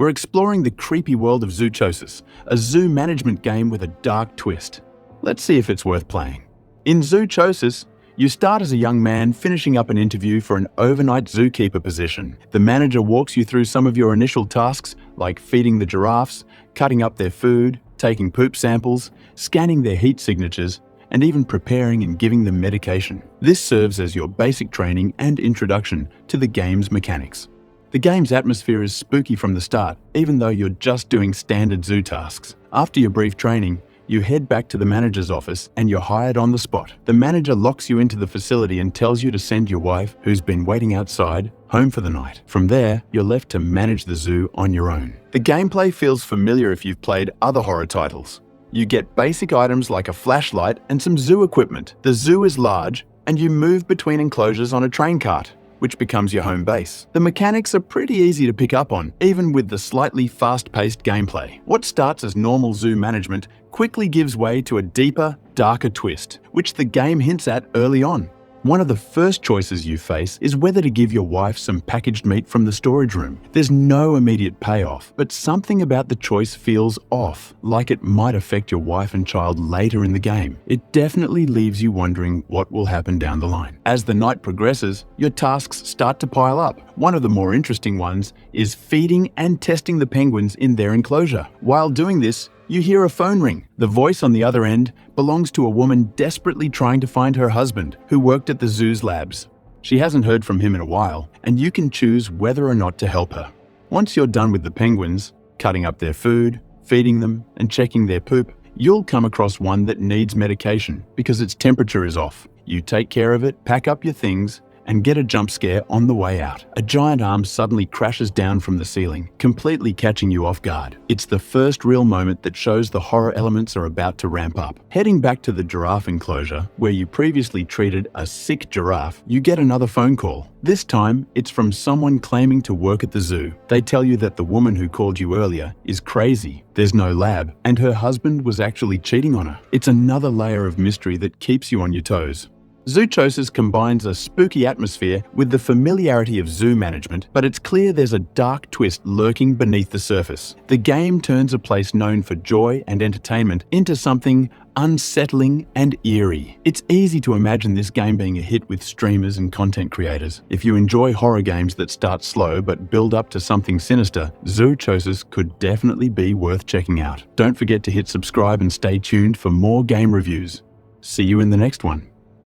we're exploring the creepy world of Zoochosis, a zoo management game with a dark twist. Let's see if it's worth playing. In Zoochosis, you start as a young man finishing up an interview for an overnight zookeeper position. The manager walks you through some of your initial tasks, like feeding the giraffes, cutting up their food, taking poop samples, scanning their heat signatures, and even preparing and giving them medication. This serves as your basic training and introduction to the game's mechanics. The game's atmosphere is spooky from the start, even though you're just doing standard zoo tasks. After your brief training, you head back to the manager's office and you're hired on the spot. The manager locks you into the facility and tells you to send your wife, who's been waiting outside, home for the night. From there, you're left to manage the zoo on your own. The gameplay feels familiar if you've played other horror titles. You get basic items like a flashlight and some zoo equipment. The zoo is large and you move between enclosures on a train cart, which becomes your home base. The mechanics are pretty easy to pick up on, even with the slightly fast-paced gameplay. What starts as normal zoo management quickly gives way to a deeper, darker twist, which the game hints at early on. One of the first choices you face is whether to give your wife some packaged meat from the storage room. There's no immediate payoff, but something about the choice feels off, like it might affect your wife and child later in the game. It definitely leaves you wondering what will happen down the line. As the night progresses, your tasks start to pile up. One of the more interesting ones is feeding and testing the penguins in their enclosure. While doing this, you hear a phone ring. The voice on the other end belongs to a woman desperately trying to find her husband, who worked at the zoo's labs. She hasn't heard from him in a while, and you can choose whether or not to help her. Once you're done with the penguins, cutting up their food, feeding them, and checking their poop, you'll come across one that needs medication because its temperature is off. You take care of it, pack up your things, and get a jump scare on the way out. A giant arm suddenly crashes down from the ceiling, completely catching you off guard. It's the first real moment that shows the horror elements are about to ramp up. Heading back to the giraffe enclosure, where you previously treated a sick giraffe, you get another phone call. This time, it's from someone claiming to work at the zoo. They tell you that the woman who called you earlier is crazy, there's no lab, and her husband was actually cheating on her. It's another layer of mystery that keeps you on your toes. Zoochosis combines a spooky atmosphere with the familiarity of zoo management, but it's clear there's a dark twist lurking beneath the surface. The game turns a place known for joy and entertainment into something unsettling and eerie. It's easy to imagine this game being a hit with streamers and content creators. If you enjoy horror games that start slow but build up to something sinister, Zoochosis could definitely be worth checking out. Don't forget to hit subscribe and stay tuned for more game reviews. See you in the next one.